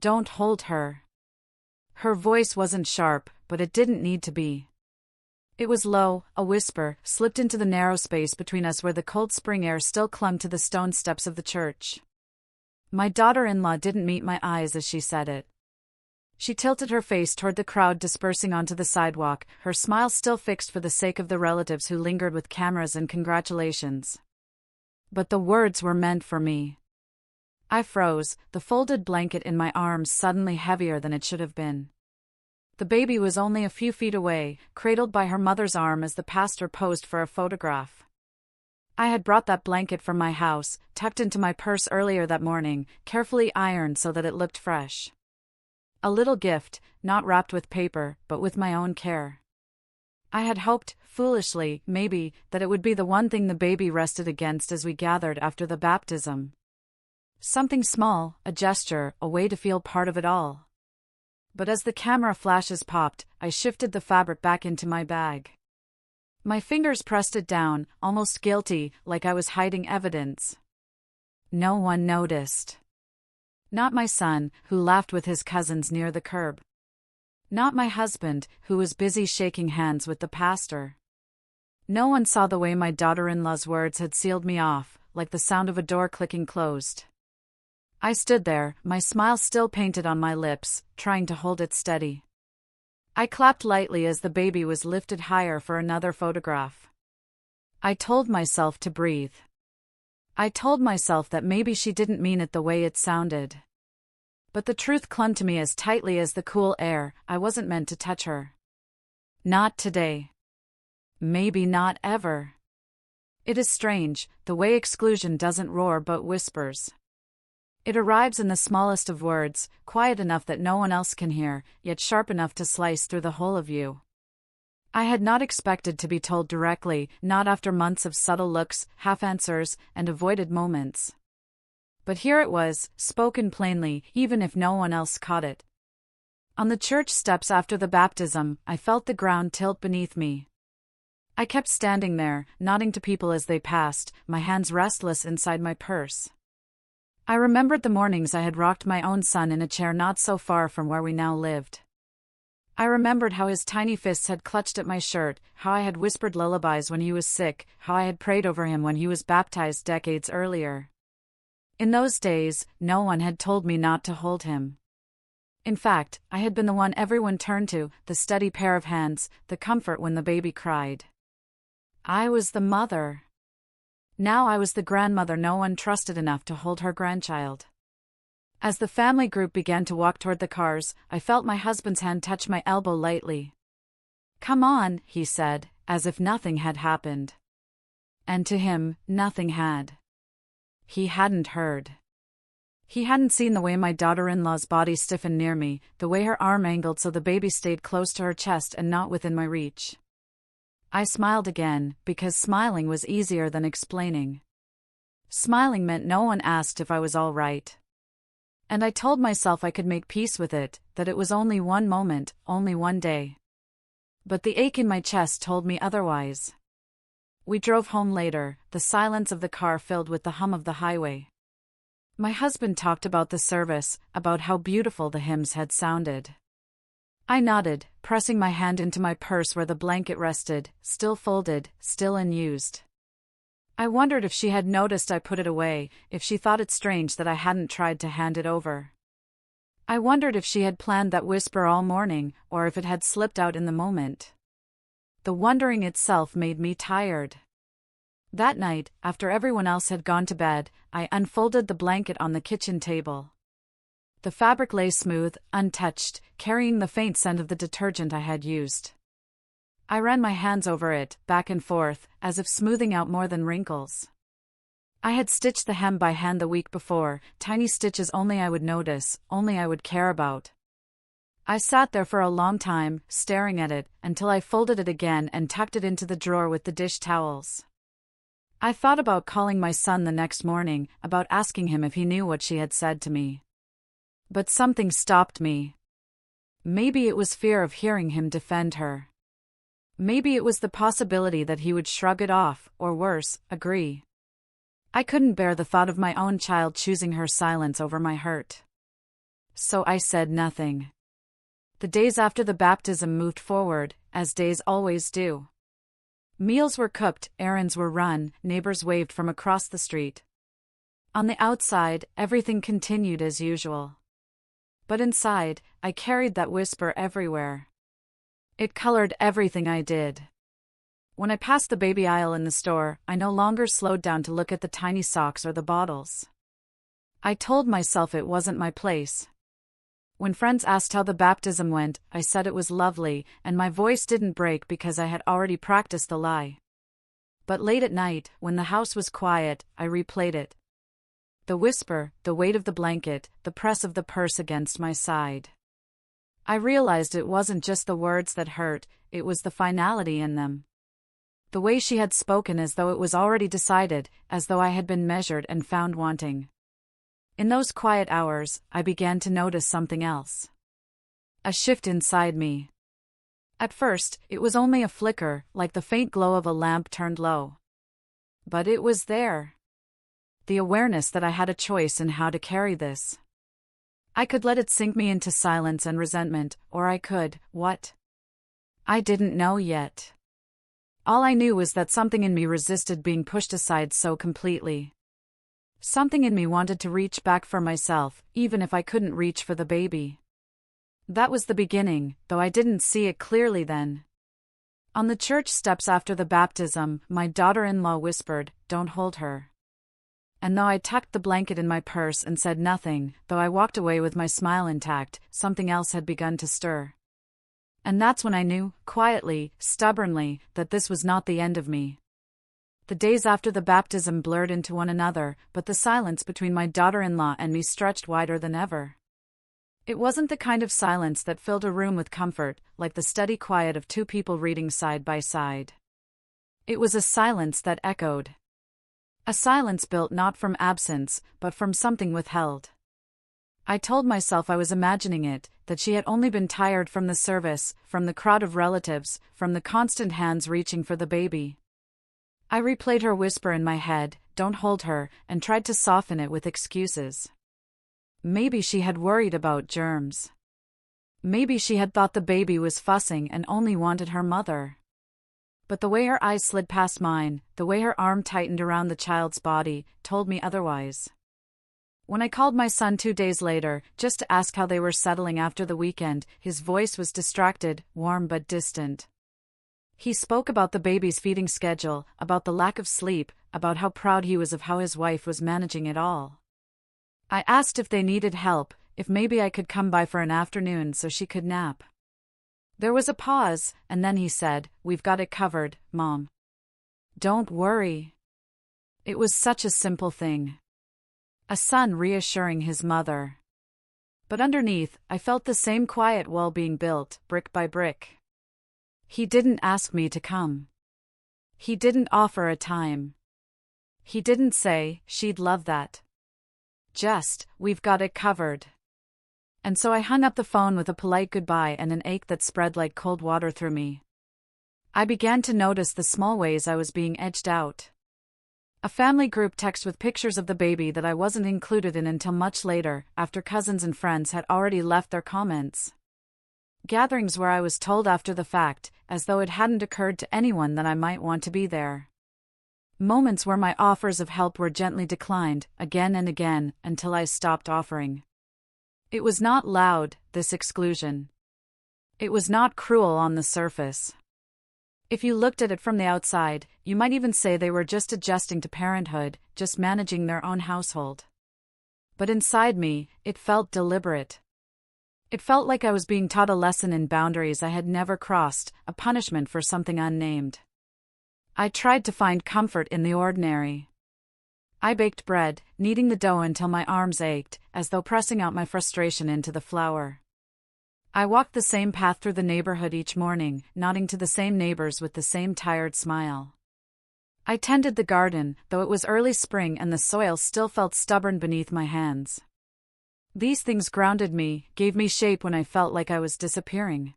Don't hold her. Her voice wasn't sharp, but it didn't need to be. It was low, a whisper, slipped into the narrow space between us where the cold spring air still clung to the stone steps of the church. My daughter-in-law didn't meet my eyes as she said it. She tilted her face toward the crowd dispersing onto the sidewalk, her smile still fixed for the sake of the relatives who lingered with cameras and congratulations. But the words were meant for me. I froze, the folded blanket in my arms suddenly heavier than it should have been. The baby was only a few feet away, cradled by her mother's arm as the pastor posed for a photograph. I had brought that blanket from my house, tucked into my purse earlier that morning, carefully ironed so that it looked fresh. A little gift, not wrapped with paper, but with my own care. I had hoped, foolishly, maybe, that it would be the one thing the baby rested against as we gathered after the baptism. Something small, a gesture, a way to feel part of it all. But as the camera flashes popped, I shifted the fabric back into my bag. My fingers pressed it down, almost guilty, like I was hiding evidence. No one noticed. Not my son, who laughed with his cousins near the curb. Not my husband, who was busy shaking hands with the pastor. No one saw the way my daughter-in-law's words had sealed me off, like the sound of a door clicking closed. I stood there, my smile still painted on my lips, trying to hold it steady. I clapped lightly as the baby was lifted higher for another photograph. I told myself to breathe. I told myself that maybe she didn't mean it the way it sounded. But the truth clung to me as tightly as the cool air. I wasn't meant to touch her. Not today. Maybe not ever. It is strange, the way exclusion doesn't roar but whispers. It arrives in the smallest of words, quiet enough that no one else can hear, yet sharp enough to slice through the whole of you. I had not expected to be told directly, not after months of subtle looks, half-answers, and avoided moments. But here it was, spoken plainly, even if no one else caught it. On the church steps after the baptism, I felt the ground tilt beneath me. I kept standing there, nodding to people as they passed, my hands restless inside my purse. I remembered the mornings I had rocked my own son in a chair not so far from where we now lived. I remembered how his tiny fists had clutched at my shirt, how I had whispered lullabies when he was sick, how I had prayed over him when he was baptized decades earlier. In those days, no one had told me not to hold him. In fact, I had been the one everyone turned to, the steady pair of hands, the comfort when the baby cried. I was the mother. Now I was the grandmother no one trusted enough to hold her grandchild. As the family group began to walk toward the cars, I felt my husband's hand touch my elbow lightly. Come on, he said, as if nothing had happened. And to him, nothing had. He hadn't heard. He hadn't seen the way my daughter-in-law's body stiffened near me, the way her arm angled so the baby stayed close to her chest and not within my reach. I smiled again, because smiling was easier than explaining. Smiling meant no one asked if I was all right. And I told myself I could make peace with it, that it was only one moment, only one day. But the ache in my chest told me otherwise. We drove home later, the silence of the car filled with the hum of the highway. My husband talked about the service, about how beautiful the hymns had sounded. I nodded, pressing my hand into my purse where the blanket rested, still folded, still unused. I wondered if she had noticed I put it away, if she thought it strange that I hadn't tried to hand it over. I wondered if she had planned that whisper all morning, or if it had slipped out in the moment. The wondering itself made me tired. That night, after everyone else had gone to bed, I unfolded the blanket on the kitchen table. The fabric lay smooth, untouched, carrying the faint scent of the detergent I had used. I ran my hands over it, back and forth, as if smoothing out more than wrinkles. I had stitched the hem by hand the week before, tiny stitches only I would notice, only I would care about. I sat there for a long time, staring at it, until I folded it again and tucked it into the drawer with the dish towels. I thought about calling my son the next morning, about asking him if he knew what she had said to me. But something stopped me. Maybe it was fear of hearing him defend her. Maybe it was the possibility that he would shrug it off, or worse, agree. I couldn't bear the thought of my own child choosing her silence over my hurt. So I said nothing. The days after the baptism moved forward, as days always do. Meals were cooked, errands were run, neighbors waved from across the street. On the outside, everything continued as usual. But inside, I carried that whisper everywhere. It colored everything I did. When I passed the baby aisle in the store, I no longer slowed down to look at the tiny socks or the bottles. I told myself it wasn't my place. When friends asked how the baptism went, I said it was lovely, and my voice didn't break because I had already practiced the lie. But late at night, when the house was quiet, I replayed it. The whisper, the weight of the blanket, the press of the purse against my side. I realized it wasn't just the words that hurt, it was the finality in them. The way she had spoken as though it was already decided, as though I had been measured and found wanting. In those quiet hours, I began to notice something else. A shift inside me. At first, it was only a flicker, like the faint glow of a lamp turned low. But it was there. The awareness that I had a choice in how to carry this. I could let it sink me into silence and resentment, or I could, what? I didn't know yet. All I knew was that something in me resisted being pushed aside so completely. Something in me wanted to reach back for myself, even if I couldn't reach for the baby. That was the beginning, though I didn't see it clearly then. On the church steps after the baptism, my daughter-in-law whispered, "Don't hold her." And though I tucked the blanket in my purse and said nothing, though I walked away with my smile intact, something else had begun to stir. And that's when I knew, quietly, stubbornly, that this was not the end of me. The days after the baptism blurred into one another, but the silence between my daughter-in-law and me stretched wider than ever. It wasn't the kind of silence that filled a room with comfort, like the steady quiet of two people reading side by side. It was a silence that echoed. A silence built not from absence, but from something withheld. I told myself I was imagining it, that she had only been tired from the service, from the crowd of relatives, from the constant hands reaching for the baby. I replayed her whisper in my head, "Don't hold her," and tried to soften it with excuses. Maybe she had worried about germs. Maybe she had thought the baby was fussing and only wanted her mother. But the way her eyes slid past mine, the way her arm tightened around the child's body, told me otherwise. When I called my son 2 days later, just to ask how they were settling after the weekend, his voice was distracted, warm but distant. He spoke about the baby's feeding schedule, about the lack of sleep, about how proud he was of how his wife was managing it all. I asked if they needed help, if maybe I could come by for an afternoon so she could nap. There was a pause, and then he said, "We've got it covered, Mom. Don't worry." It was such a simple thing. A son reassuring his mother. But underneath, I felt the same quiet wall being built, brick by brick. He didn't ask me to come. He didn't offer a time. He didn't say, "She'd love that." Just, "We've got it covered." And so I hung up the phone with a polite goodbye and an ache that spread like cold water through me. I began to notice the small ways I was being edged out. A family group text with pictures of the baby that I wasn't included in until much later, after cousins and friends had already left their comments. Gatherings where I was told after the fact, as though it hadn't occurred to anyone that I might want to be there. Moments where my offers of help were gently declined, again and again, until I stopped offering. It was not loud, this exclusion. It was not cruel on the surface. If you looked at it from the outside, you might even say they were just adjusting to parenthood, just managing their own household. But inside me, it felt deliberate. It felt like I was being taught a lesson in boundaries I had never crossed, a punishment for something unnamed. I tried to find comfort in the ordinary. I baked bread, kneading the dough until my arms ached, as though pressing out my frustration into the flour. I walked the same path through the neighborhood each morning, nodding to the same neighbors with the same tired smile. I tended the garden, though it was early spring and the soil still felt stubborn beneath my hands. These things grounded me, gave me shape when I felt like I was disappearing.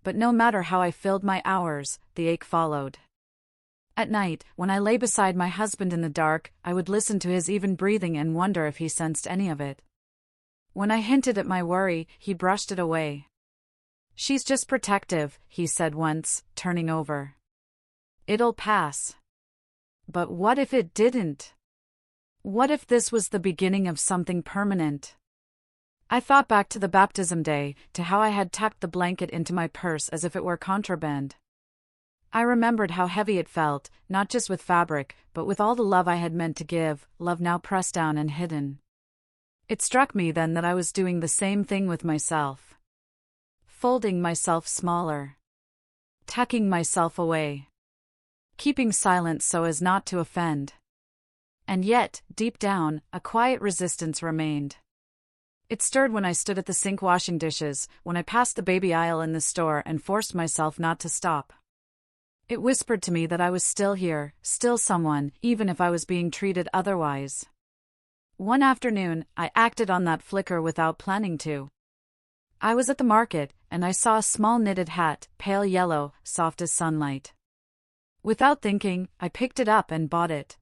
But no matter how I filled my hours, the ache followed. At night, when I lay beside my husband in the dark, I would listen to his even breathing and wonder if he sensed any of it. When I hinted at my worry, he brushed it away. "She's just protective," he said once, turning over. "It'll pass." But what if it didn't? What if this was the beginning of something permanent? I thought back to the baptism day, to how I had tucked the blanket into my purse as if it were contraband. I remembered how heavy it felt, not just with fabric, but with all the love I had meant to give, love now pressed down and hidden. It struck me then that I was doing the same thing with myself. Folding myself smaller. Tucking myself away. Keeping silent so as not to offend. And yet, deep down, a quiet resistance remained. It stirred when I stood at the sink washing dishes, when I passed the baby aisle in the store and forced myself not to stop. It whispered to me that I was still here, still someone, even if I was being treated otherwise. One afternoon, I acted on that flicker without planning to. I was at the market, and I saw a small knitted hat, pale yellow, soft as sunlight. Without thinking, I picked it up and bought it.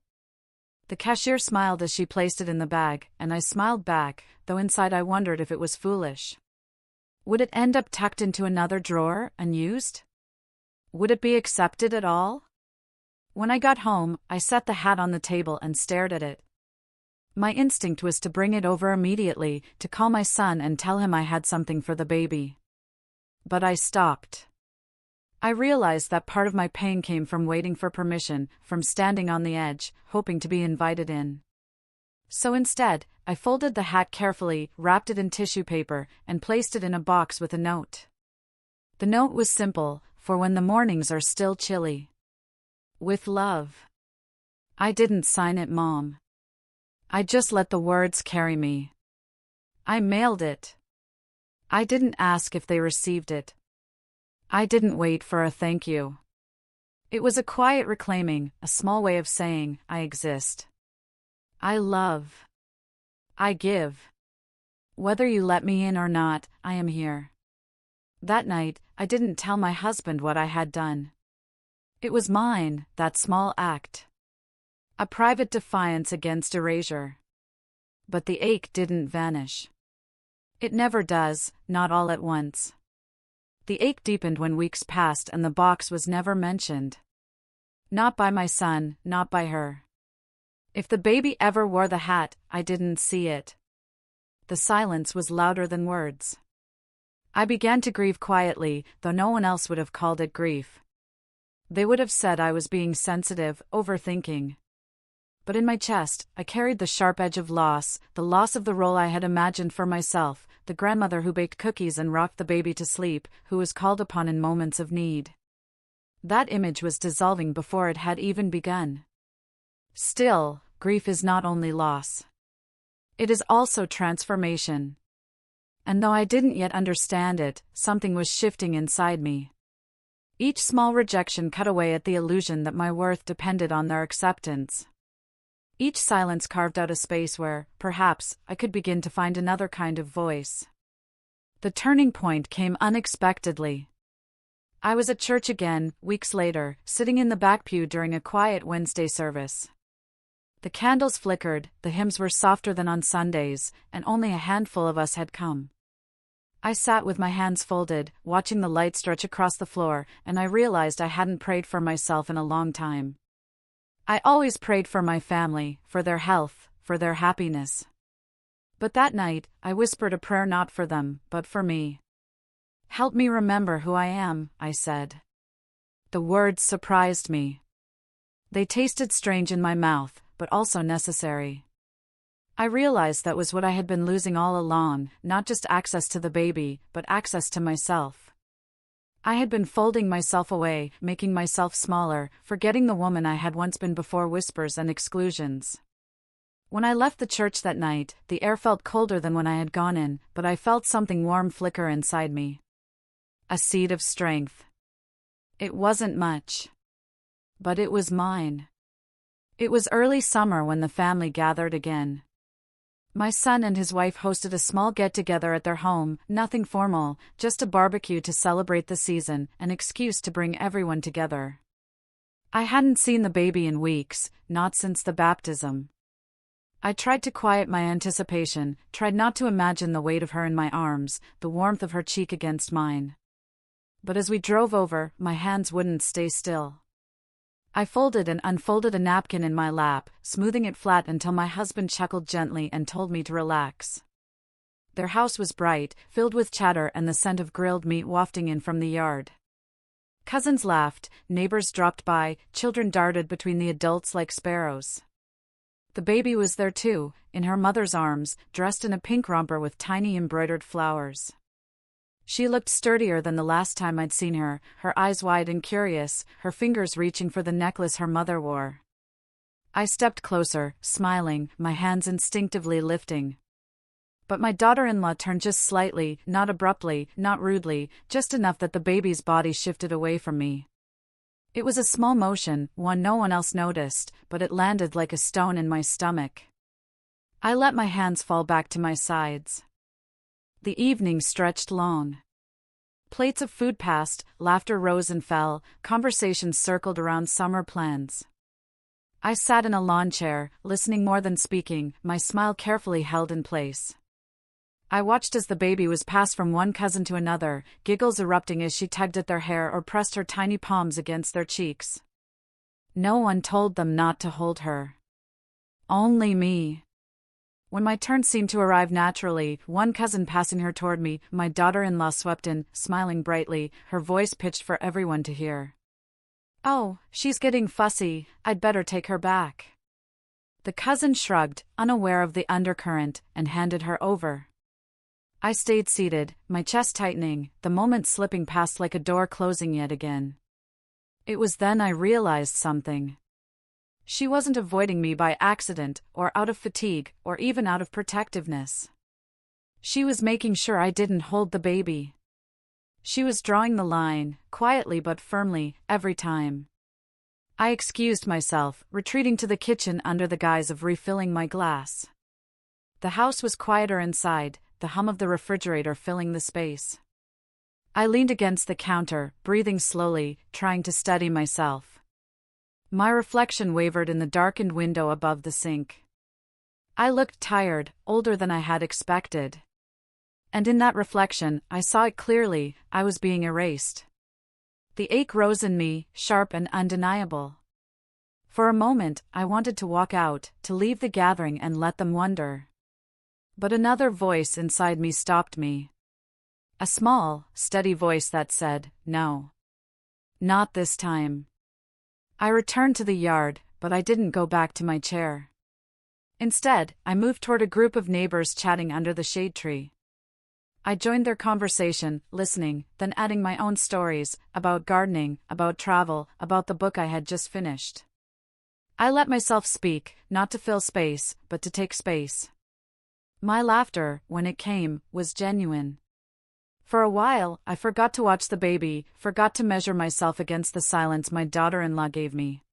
The cashier smiled as she placed it in the bag, and I smiled back, though inside I wondered if it was foolish. Would it end up tucked into another drawer, unused? Would it be accepted at all? When I got home, I set the hat on the table and stared at it. My instinct was to bring it over immediately, to call my son and tell him I had something for the baby. But I stopped. I realized that part of my pain came from waiting for permission, from standing on the edge, hoping to be invited in. So instead, I folded the hat carefully, wrapped it in tissue paper, and placed it in a box with a note. The note was simple, for when the mornings are still chilly. With love. I didn't sign it, Mom. I just let the words carry me. I mailed it. I didn't ask if they received it. I didn't wait for a thank you. It was a quiet reclaiming, a small way of saying, I exist. I love. I give. Whether you let me in or not, I am here. That night, I didn't tell my husband what I had done. It was mine, that small act. A private defiance against erasure. But the ache didn't vanish. It never does, not all at once. The ache deepened when weeks passed and the box was never mentioned. Not by my son, not by her. If the baby ever wore the hat, I didn't see it. The silence was louder than words. I began to grieve quietly, though no one else would have called it grief. They would have said I was being sensitive, overthinking. But in my chest, I carried the sharp edge of loss, the loss of the role I had imagined for myself, the grandmother who baked cookies and rocked the baby to sleep, who was called upon in moments of need. That image was dissolving before it had even begun. Still, grief is not only loss. It is also transformation. And though I didn't yet understand it, something was shifting inside me. Each small rejection cut away at the illusion that my worth depended on their acceptance. Each silence carved out a space where, perhaps, I could begin to find another kind of voice. The turning point came unexpectedly. I was at church again, weeks later, sitting in the back pew during a quiet Wednesday service. The candles flickered, the hymns were softer than on Sundays, and only a handful of us had come. I sat with my hands folded, watching the light stretch across the floor, and I realized I hadn't prayed for myself in a long time. I always prayed for my family, for their health, for their happiness. But that night, I whispered a prayer not for them, but for me. "Help me remember who I am," I said. The words surprised me. They tasted strange in my mouth, but also necessary. I realized that was what I had been losing all along, not just access to the baby, but access to myself. I had been folding myself away, making myself smaller, forgetting the woman I had once been before whispers and exclusions. When I left the church that night, the air felt colder than when I had gone in, but I felt something warm flicker inside me. A seed of strength. It wasn't much. But it was mine. It was early summer when the family gathered again. My son and his wife hosted a small get-together at their home, nothing formal, just a barbecue to celebrate the season, an excuse to bring everyone together. I hadn't seen the baby in weeks, not since the baptism. I tried to quiet my anticipation, tried not to imagine the weight of her in my arms, the warmth of her cheek against mine. But as we drove over, my hands wouldn't stay still. I folded and unfolded a napkin in my lap, smoothing it flat until my husband chuckled gently and told me to relax. Their house was bright, filled with chatter and the scent of grilled meat wafting in from the yard. Cousins laughed, neighbors dropped by, children darted between the adults like sparrows. The baby was there too, in her mother's arms, dressed in a pink romper with tiny embroidered flowers. She looked sturdier than the last time I'd seen her, her eyes wide and curious, her fingers reaching for the necklace her mother wore. I stepped closer, smiling, my hands instinctively lifting. But my daughter-in-law turned just slightly, not abruptly, not rudely, just enough that the baby's body shifted away from me. It was a small motion, one no one else noticed, but it landed like a stone in my stomach. I let my hands fall back to my sides. The evening stretched long. Plates of food passed, laughter rose and fell, conversations circled around summer plans. I sat in a lawn chair, listening more than speaking, my smile carefully held in place. I watched as the baby was passed from one cousin to another, giggles erupting as she tugged at their hair or pressed her tiny palms against their cheeks. No one told them not to hold her. Only me. When my turn seemed to arrive naturally, one cousin passing her toward me, my daughter-in-law swept in, smiling brightly, her voice pitched for everyone to hear. "Oh, she's getting fussy, I'd better take her back." The cousin shrugged, unaware of the undercurrent, and handed her over. I stayed seated, my chest tightening, the moment slipping past like a door closing yet again. It was then I realized something. She wasn't avoiding me by accident, or out of fatigue, or even out of protectiveness. She was making sure I didn't hold the baby. She was drawing the line, quietly but firmly, every time. I excused myself, retreating to the kitchen under the guise of refilling my glass. The house was quieter inside, the hum of the refrigerator filling the space. I leaned against the counter, breathing slowly, trying to steady myself. My reflection wavered in the darkened window above the sink. I looked tired, older than I had expected. And in that reflection, I saw it clearly, I was being erased. The ache rose in me, sharp and undeniable. For a moment, I wanted to walk out, to leave the gathering and let them wonder. But another voice inside me stopped me. A small, steady voice that said, "No. Not this time." I returned to the yard, but I didn't go back to my chair. Instead, I moved toward a group of neighbors chatting under the shade tree. I joined their conversation, listening, then adding my own stories, about gardening, about travel, about the book I had just finished. I let myself speak, not to fill space, but to take space. My laughter, when it came, was genuine. For a while, I forgot to watch the baby, forgot to measure myself against the silence my daughter-in-law gave me.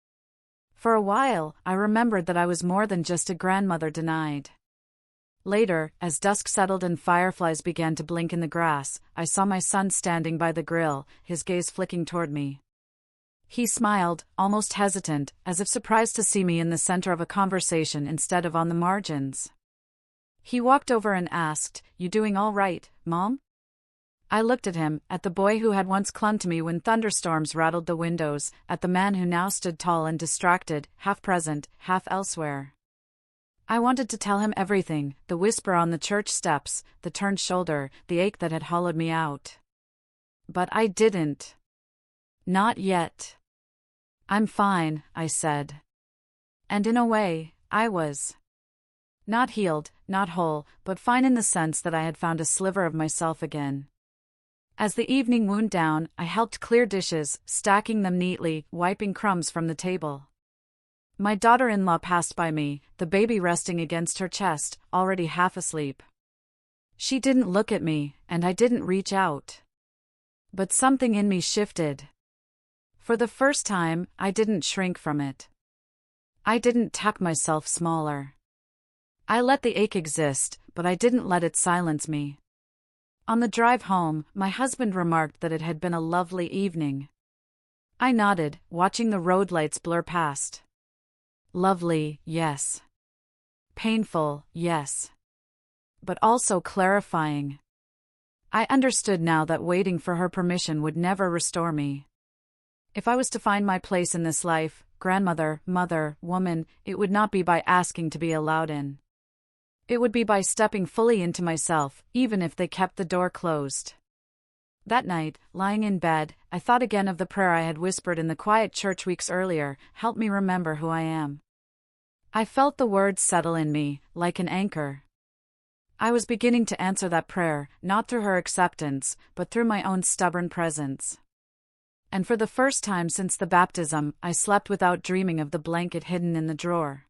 For a while, I remembered that I was more than just a grandmother denied. Later, as dusk settled and fireflies began to blink in the grass, I saw my son standing by the grill, his gaze flicking toward me. He smiled, almost hesitant, as if surprised to see me in the center of a conversation instead of on the margins. He walked over and asked, "You doing all right, Mom?" I looked at him, at the boy who had once clung to me when thunderstorms rattled the windows, at the man who now stood tall and distracted, half present, half elsewhere. I wanted to tell him everything, the whisper on the church steps, the turned shoulder, the ache that had hollowed me out. But I didn't. Not yet. "I'm fine," I said. And in a way, I was. Not healed, not whole, but fine in the sense that I had found a sliver of myself again. As the evening wound down, I helped clear dishes, stacking them neatly, wiping crumbs from the table. My daughter-in-law passed by me, the baby resting against her chest, already half asleep. She didn't look at me, and I didn't reach out. But something in me shifted. For the first time, I didn't shrink from it. I didn't tuck myself smaller. I let the ache exist, but I didn't let it silence me. On the drive home, my husband remarked that it had been a lovely evening. I nodded, watching the road lights blur past. Lovely, yes. Painful, yes. But also clarifying. I understood now that waiting for her permission would never restore me. If I was to find my place in this life, grandmother, mother, woman, it would not be by asking to be allowed in. It would be by stepping fully into myself, even if they kept the door closed. That night, lying in bed, I thought again of the prayer I had whispered in the quiet church weeks earlier, "Help me remember who I am." I felt the words settle in me, like an anchor. I was beginning to answer that prayer, not through her acceptance, but through my own stubborn presence. And for the first time since the baptism, I slept without dreaming of the blanket hidden in the drawer.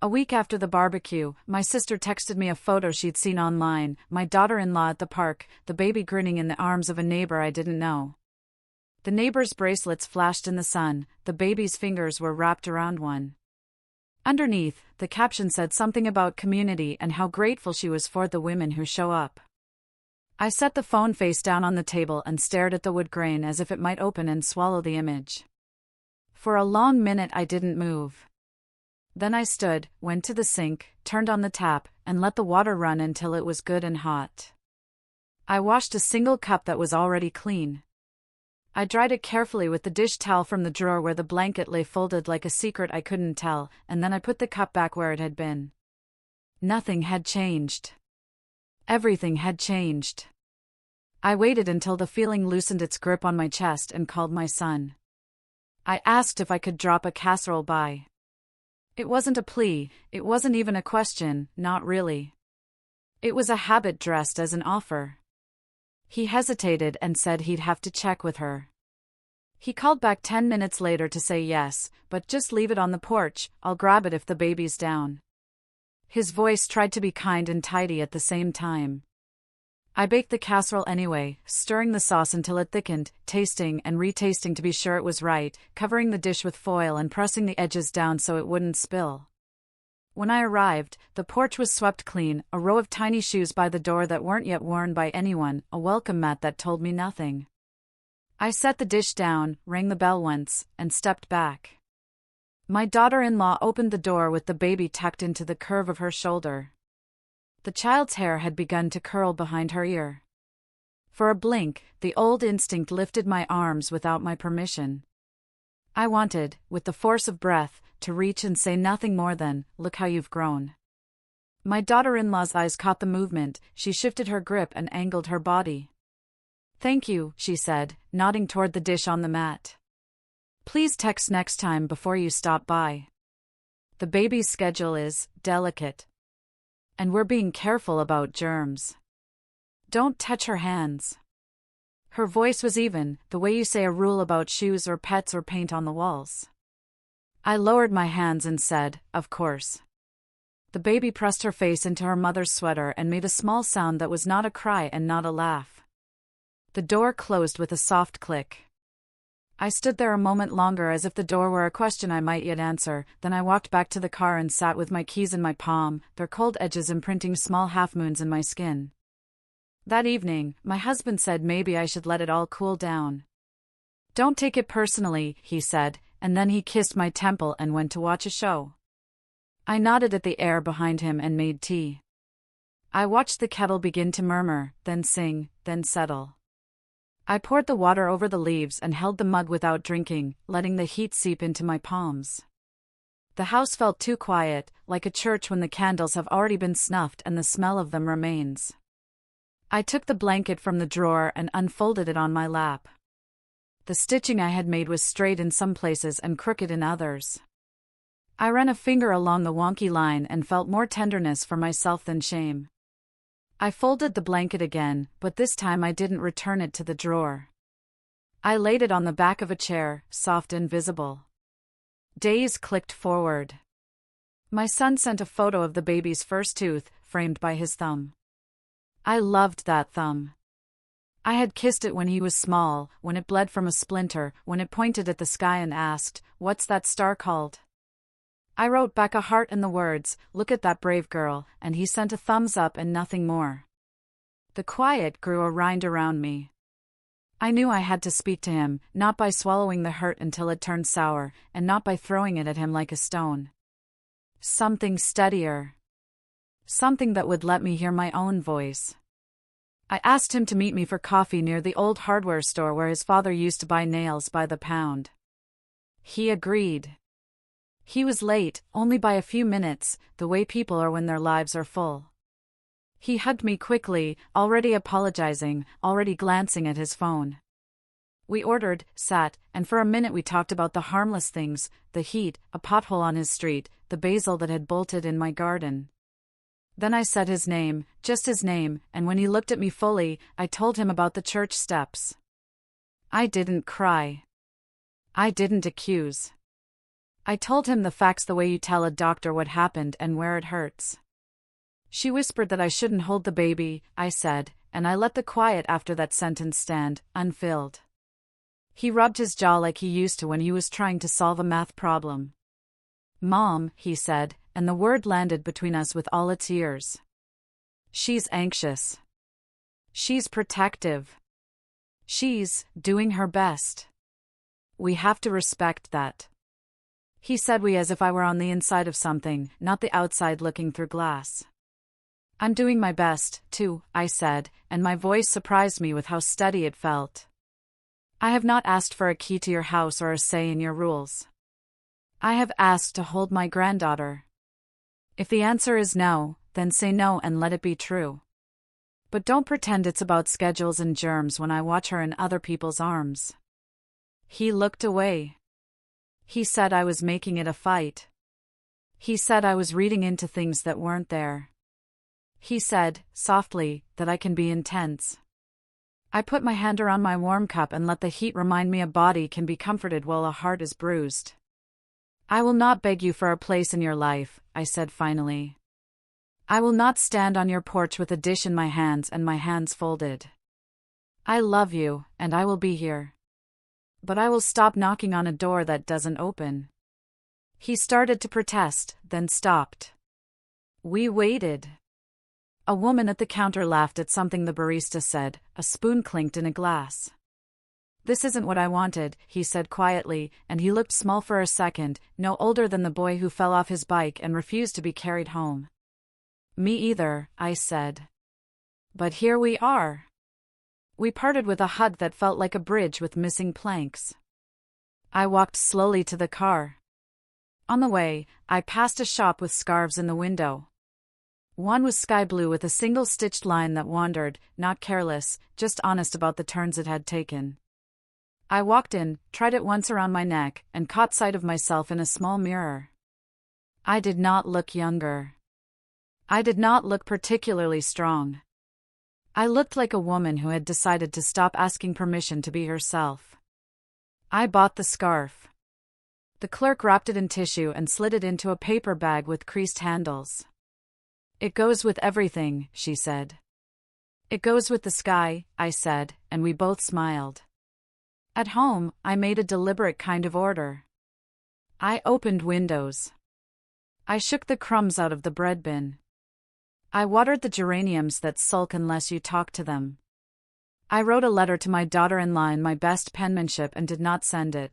A week after the barbecue, my sister texted me a photo she'd seen online, my daughter-in-law at the park, the baby grinning in the arms of a neighbor I didn't know. The neighbor's bracelets flashed in the sun, the baby's fingers were wrapped around one. Underneath, the caption said something about community and how grateful she was for the women who show up. I set the phone face down on the table and stared at the wood grain as if it might open and swallow the image. For a long minute I didn't move. Then I stood, went to the sink, turned on the tap, and let the water run until it was good and hot. I washed a single cup that was already clean. I dried it carefully with the dish towel from the drawer where the blanket lay folded like a secret I couldn't tell, and then I put the cup back where it had been. Nothing had changed. Everything had changed. I waited until the feeling loosened its grip on my chest and called my son. I asked if I could drop a casserole by. It wasn't a plea, it wasn't even a question, not really. It was a habit dressed as an offer. He hesitated and said he'd have to check with her. He called back 10 minutes later to say yes, but just leave it on the porch, I'll grab it if the baby's down. His voice tried to be kind and tidy at the same time. I baked the casserole anyway, stirring the sauce until it thickened, tasting and retasting to be sure it was right, covering the dish with foil and pressing the edges down so it wouldn't spill. When I arrived, the porch was swept clean, a row of tiny shoes by the door that weren't yet worn by anyone, a welcome mat that told me nothing. I set the dish down, rang the bell once, and stepped back. My daughter-in-law opened the door with the baby tucked into the curve of her shoulder. The child's hair had begun to curl behind her ear. For a blink, the old instinct lifted my arms without my permission. I wanted, with the force of breath, to reach and say nothing more than, "Look how you've grown." My daughter-in-law's eyes caught the movement, she shifted her grip and angled her body. "Thank you," she said, nodding toward the dish on the mat. "Please text next time before you stop by. The baby's schedule is delicate. And we're being careful about germs. Don't touch her hands." Her voice was even, the way you say a rule about shoes or pets or paint on the walls. I lowered my hands and said, "Of course." The baby pressed her face into her mother's sweater and made a small sound that was not a cry and not a laugh. The door closed with a soft click. I stood there a moment longer as if the door were a question I might yet answer, then I walked back to the car and sat with my keys in my palm, their cold edges imprinting small half-moons in my skin. That evening, my husband said maybe I should let it all cool down. "Don't take it personally," he said, and then he kissed my temple and went to watch a show. I nodded at the air behind him and made tea. I watched the kettle begin to murmur, then sing, then settle. I poured the water over the leaves and held the mug without drinking, letting the heat seep into my palms. The house felt too quiet, like a church when the candles have already been snuffed and the smell of them remains. I took the blanket from the drawer and unfolded it on my lap. The stitching I had made was straight in some places and crooked in others. I ran a finger along the wonky line and felt more tenderness for myself than shame. I folded the blanket again, but this time I didn't return it to the drawer. I laid it on the back of a chair, soft and visible. Days clicked forward. My son sent a photo of the baby's first tooth, framed by his thumb. I loved that thumb. I had kissed it when he was small, when it bled from a splinter, when it pointed at the sky and asked, "What's that star called?" I wrote back a heart and the words, "Look at that brave girl," and he sent a thumbs up and nothing more. The quiet grew a rind around me. I knew I had to speak to him, not by swallowing the hurt until it turned sour, and not by throwing it at him like a stone. Something steadier. Something that would let me hear my own voice. I asked him to meet me for coffee near the old hardware store where his father used to buy nails by the pound. He agreed. He was late, only by a few minutes, the way people are when their lives are full. He hugged me quickly, already apologizing, already glancing at his phone. We ordered, sat, and for a minute we talked about the harmless things, the heat, a pothole on his street, the basil that had bolted in my garden. Then I said his name, just his name, and when he looked at me fully, I told him about the church steps. I didn't cry. I didn't accuse. I told him the facts the way you tell a doctor what happened and where it hurts. She whispered that I shouldn't hold the baby, I said, and I let the quiet after that sentence stand, unfilled. He rubbed his jaw like he used to when he was trying to solve a math problem. Mom, he said, and the word landed between us with all its years. She's anxious. She's protective. She's doing her best. We have to respect that. He said we as if I were on the inside of something, not the outside looking through glass. I'm doing my best, too, I said, and my voice surprised me with how steady it felt. I have not asked for a key to your house or a say in your rules. I have asked to hold my granddaughter. If the answer is no, then say no and let it be true. But don't pretend it's about schedules and germs when I watch her in other people's arms. He looked away. He said I was making it a fight. He said I was reading into things that weren't there. He said, softly, that I can be intense. I put my hand around my warm cup and let the heat remind me a body can be comforted while a heart is bruised. I will not beg you for a place in your life, I said finally. I will not stand on your porch with a dish in my hands and my hands folded. I love you, and I will be here. But I will stop knocking on a door that doesn't open. He started to protest, then stopped. We waited. A woman at the counter laughed at something the barista said, a spoon clinked in a glass. This isn't what I wanted, he said quietly, and he looked small for a second, no older than the boy who fell off his bike and refused to be carried home. Me either, I said. But here we are. We parted with a hug that felt like a bridge with missing planks. I walked slowly to the car. On the way, I passed a shop with scarves in the window. One was sky blue with a single stitched line that wandered, not careless, just honest about the turns it had taken. I walked in, tried it once around my neck, and caught sight of myself in a small mirror. I did not look younger. I did not look particularly strong. I looked like a woman who had decided to stop asking permission to be herself. I bought the scarf. The clerk wrapped it in tissue and slid it into a paper bag with creased handles. It goes with everything, she said. It goes with the sky, I said, and we both smiled. At home, I made a deliberate kind of order. I opened windows. I shook the crumbs out of the bread bin. I watered the geraniums that sulk unless you talk to them. I wrote a letter to my daughter-in-law in my best penmanship and did not send it.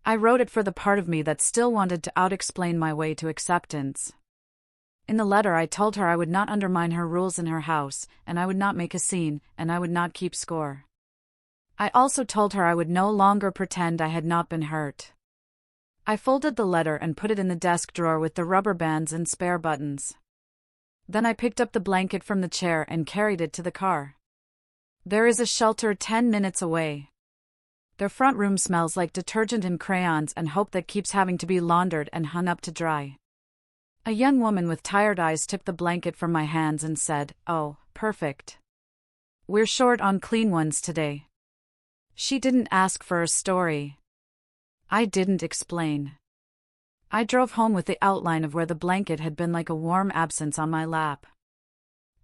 I wrote it for the part of me that still wanted to out-explain my way to acceptance. In the letter I told her I would not undermine her rules in her house, and I would not make a scene, and I would not keep score. I also told her I would no longer pretend I had not been hurt. I folded the letter and put it in the desk drawer with the rubber bands and spare buttons. Then I picked up the blanket from the chair and carried it to the car. There is a shelter 10 minutes away. Their front room smells like detergent and crayons and hope that keeps having to be laundered and hung up to dry. A young woman with tired eyes took the blanket from my hands and said, "Oh, perfect. We're short on clean ones today." She didn't ask for a story. I didn't explain. I drove home with the outline of where the blanket had been like a warm absence on my lap.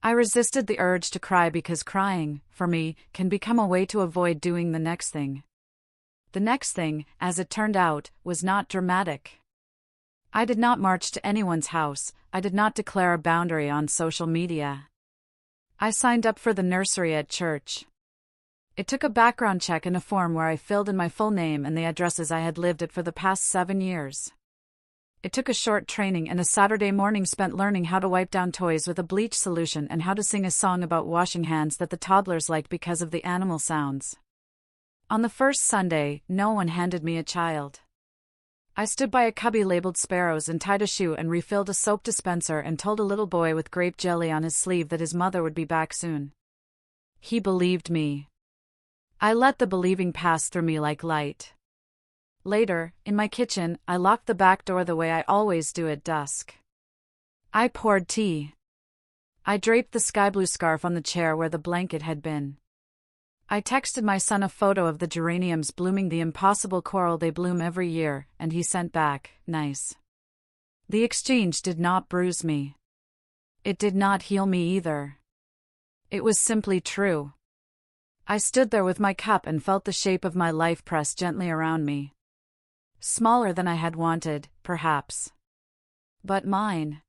I resisted the urge to cry because crying, for me, can become a way to avoid doing the next thing. The next thing, as it turned out, was not dramatic. I did not march to anyone's house, I did not declare a boundary on social media. I signed up for the nursery at church. It took a background check and a form where I filled in my full name and the addresses I had lived at for the past 7 years. It took a short training and a Saturday morning spent learning how to wipe down toys with a bleach solution and how to sing a song about washing hands that the toddlers liked because of the animal sounds. On the first Sunday, no one handed me a child. I stood by a cubby labeled Sparrows and tied a shoe and refilled a soap dispenser and told a little boy with grape jelly on his sleeve that his mother would be back soon. He believed me. I let the believing pass through me like light. Later, in my kitchen, I locked the back door the way I always do at dusk. I poured tea. I draped the sky blue scarf on the chair where the blanket had been. I texted my son a photo of the geraniums blooming the impossible coral they bloom every year, and he sent back, "Nice." The exchange did not bruise me. It did not heal me either. It was simply true. I stood there with my cup and felt the shape of my life press gently around me. Smaller than I had wanted, perhaps. But mine.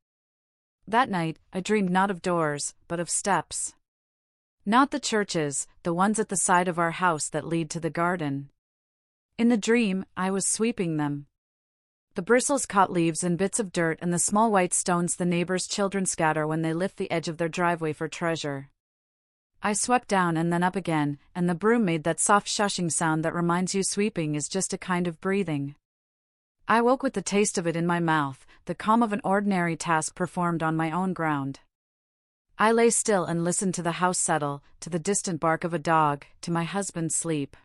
That night, I dreamed not of doors, but of steps. Not the churches, the ones at the side of our house that lead to the garden. In the dream, I was sweeping them. The bristles caught leaves and bits of dirt and the small white stones the neighbors' children scatter when they lift the edge of their driveway for treasure. I swept down and then up again, and the broom made that soft shushing sound that reminds you sweeping is just a kind of breathing. I woke with the taste of it in my mouth, the calm of an ordinary task performed on my own ground. I lay still and listened to the house settle, to the distant bark of a dog, to my husband's sleep.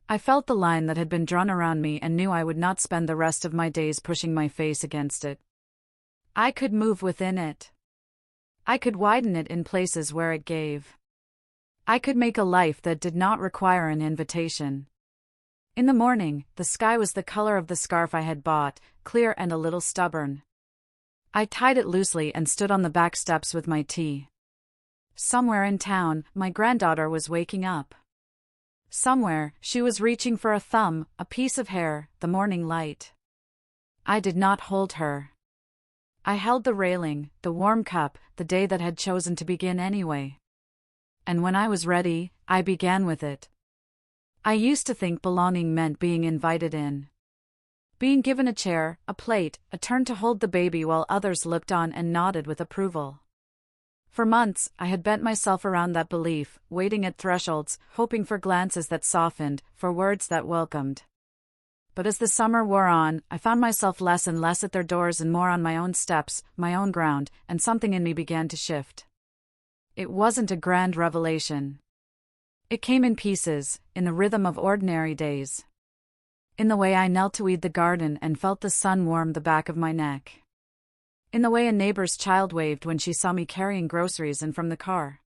I felt the line that had been drawn around me and knew I would not spend the rest of my days pushing my face against it. I could move within it. I could widen it in places where it gave. I could make a life that did not require an invitation. In the morning, the sky was the color of the scarf I had bought, clear and a little stubborn. I tied it loosely and stood on the back steps with my tea. Somewhere in town, my granddaughter was waking up. Somewhere, she was reaching for a thumb, a piece of hair, the morning light. I did not hold her. I held the railing, the warm cup, the day that had chosen to begin anyway. And when I was ready, I began with it. I used to think belonging meant being invited in. Being given a chair, a plate, a turn to hold the baby while others looked on and nodded with approval. For months, I had bent myself around that belief, waiting at thresholds, hoping for glances that softened, for words that welcomed. But as the summer wore on, I found myself less and less at their doors and more on my own steps, my own ground, and something in me began to shift. It wasn't a grand revelation. It came in pieces, in the rhythm of ordinary days. In the way I knelt to weed the garden and felt the sun warm the back of my neck. In the way a neighbor's child waved when she saw me carrying groceries in from the car.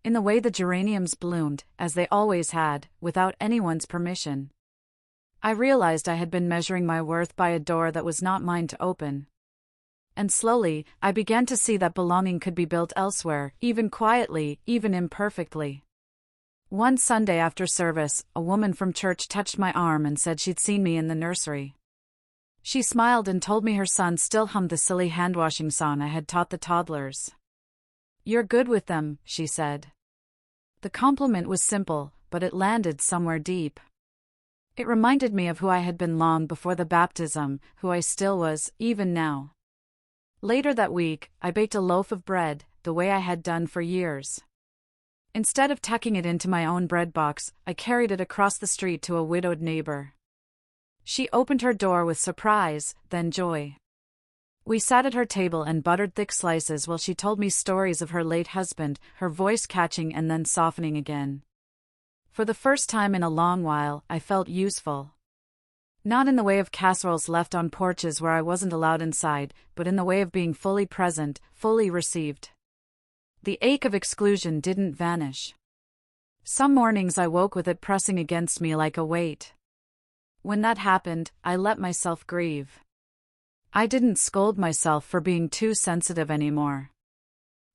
In the way the geraniums bloomed, as they always had, without anyone's permission. I realized I had been measuring my worth by a door that was not mine to open. And slowly, I began to see that belonging could be built elsewhere, even quietly, even imperfectly. One Sunday after service, a woman from church touched my arm and said she'd seen me in the nursery. She smiled and told me her son still hummed the silly hand-washing song I had taught the toddlers. "You're good with them," she said. The compliment was simple, but it landed somewhere deep. It reminded me of who I had been long before the baptism, who I still was, even now. Later that week, I baked a loaf of bread, the way I had done for years. Instead of tucking it into my own bread box, I carried it across the street to a widowed neighbor. She opened her door with surprise, then joy. We sat at her table and buttered thick slices while she told me stories of her late husband, her voice catching and then softening again. For the first time in a long while, I felt useful. Not in the way of casseroles left on porches where I wasn't allowed inside, but in the way of being fully present, fully received. The ache of exclusion didn't vanish. Some mornings I woke with it pressing against me like a weight. When that happened, I let myself grieve. I didn't scold myself for being too sensitive anymore.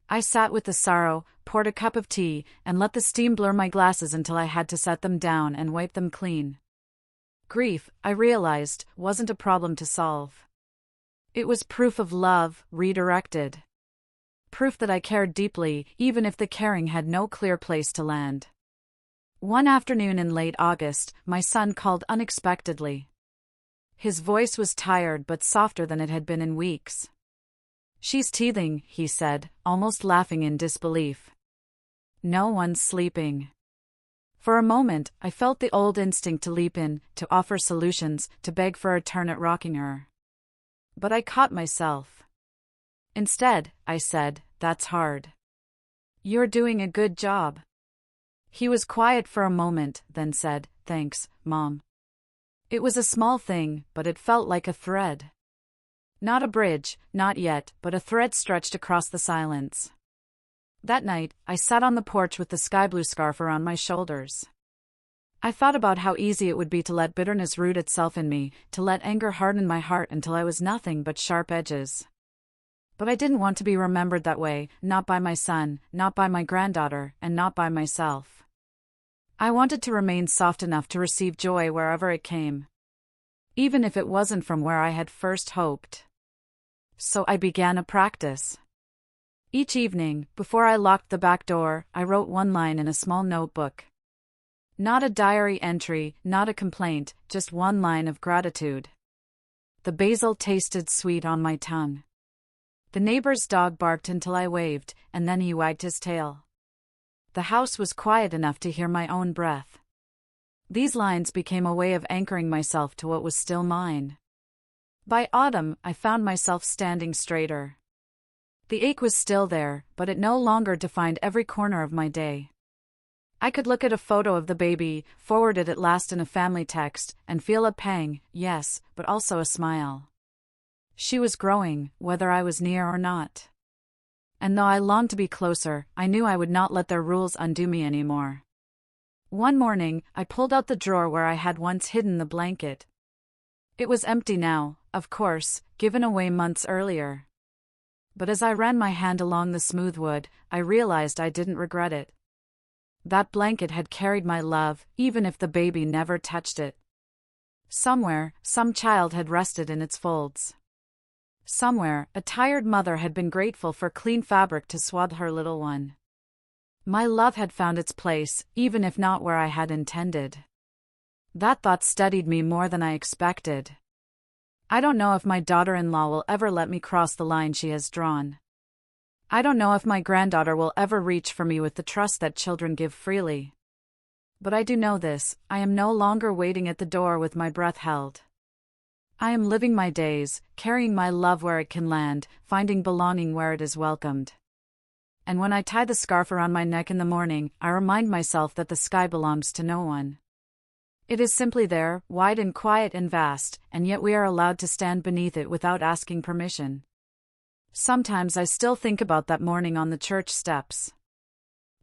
I sat with the sorrow, poured a cup of tea, and let the steam blur my glasses until I had to set them down and wipe them clean. Grief, I realized, wasn't a problem to solve. It was proof of love, redirected. Proof that I cared deeply, even if the caring had no clear place to land. One afternoon in late August, my son called unexpectedly. His voice was tired but softer than it had been in weeks. "She's teething," he said, almost laughing in disbelief. "No one's sleeping." For a moment, I felt the old instinct to leap in, to offer solutions, to beg for a turn at rocking her. But I caught myself. "Instead," I said, "that's hard. You're doing a good job." He was quiet for a moment, then said, "Thanks, Mom." It was a small thing, but it felt like a thread. Not a bridge, not yet, but a thread stretched across the silence. That night, I sat on the porch with the sky-blue scarf around my shoulders. I thought about how easy it would be to let bitterness root itself in me, to let anger harden my heart until I was nothing but sharp edges. But I didn't want to be remembered that way, not by my son, not by my granddaughter, and not by myself. I wanted to remain soft enough to receive joy wherever it came, even if it wasn't from where I had first hoped. So I began a practice. Each evening, before I locked the back door, I wrote one line in a small notebook. Not a diary entry, not a complaint, just one line of gratitude. The basil tasted sweet on my tongue. The neighbor's dog barked until I waved, and then he wagged his tail. The house was quiet enough to hear my own breath. These lines became a way of anchoring myself to what was still mine. By autumn, I found myself standing straighter. The ache was still there, but it no longer defined every corner of my day. I could look at a photo of the baby, forwarded at last in a family text, and feel a pang, yes, but also a smile. She was growing, whether I was near or not. And though I longed to be closer, I knew I would not let their rules undo me anymore. One morning, I pulled out the drawer where I had once hidden the blanket. It was empty now, of course, given away months earlier. But as I ran my hand along the smooth wood, I realized I didn't regret it. That blanket had carried my love, even if the baby never touched it. Somewhere, some child had rested in its folds. Somewhere, a tired mother had been grateful for clean fabric to swathe her little one. My love had found its place, even if not where I had intended. That thought steadied me more than I expected. I don't know if my daughter-in-law will ever let me cross the line she has drawn. I don't know if my granddaughter will ever reach for me with the trust that children give freely. But I do know this: I am no longer waiting at the door with my breath held. I am living my days, carrying my love where it can land, finding belonging where it is welcomed. And when I tie the scarf around my neck in the morning, I remind myself that the sky belongs to no one. It is simply there, wide and quiet and vast, and yet we are allowed to stand beneath it without asking permission. Sometimes I still think about that morning on the church steps.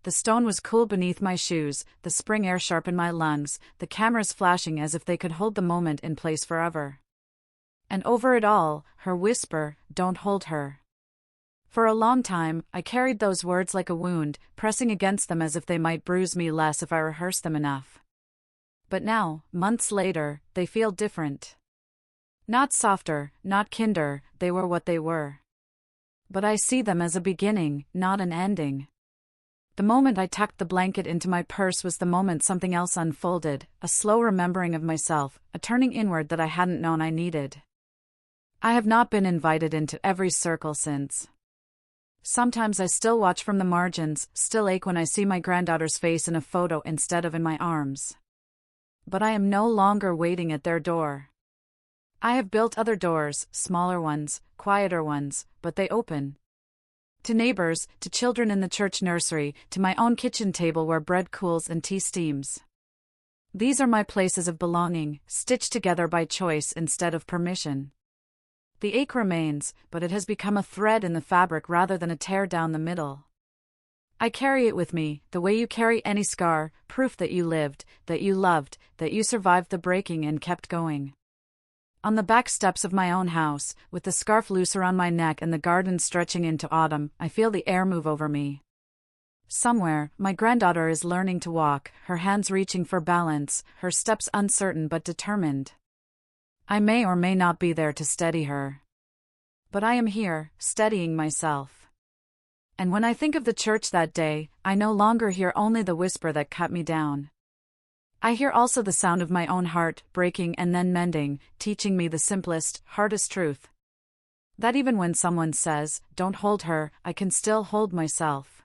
The stone was cool beneath my shoes, the spring air sharp in my lungs, the cameras flashing as if they could hold the moment in place forever. And over it all, her whisper, "Don't hold her." For a long time, I carried those words like a wound, pressing against them as if they might bruise me less if I rehearsed them enough. But now, months later, they feel different. Not softer, not kinder, they were what they were. But I see them as a beginning, not an ending. The moment I tucked the blanket into my purse was the moment something else unfolded, a slow remembering of myself, a turning inward that I hadn't known I needed. I have not been invited into every circle since. Sometimes I still watch from the margins, still ache when I see my granddaughter's face in a photo instead of in my arms. But I am no longer waiting at their door. I have built other doors, smaller ones, quieter ones, but they open. To neighbors, to children in the church nursery, to my own kitchen table where bread cools and tea steams. These are my places of belonging, stitched together by choice instead of permission. The ache remains, but it has become a thread in the fabric rather than a tear down the middle. I carry it with me, the way you carry any scar, proof that you lived, that you loved, that you survived the breaking and kept going. On the back steps of my own house, with the scarf loose around my neck and the garden stretching into autumn, I feel the air move over me. Somewhere, my granddaughter is learning to walk, her hands reaching for balance, her steps uncertain but determined. I may or may not be there to steady her. But I am here, steadying myself. And when I think of the church that day, I no longer hear only the whisper that cut me down. I hear also the sound of my own heart, breaking and then mending, teaching me the simplest, hardest truth. That even when someone says, "Don't hold her," I can still hold myself.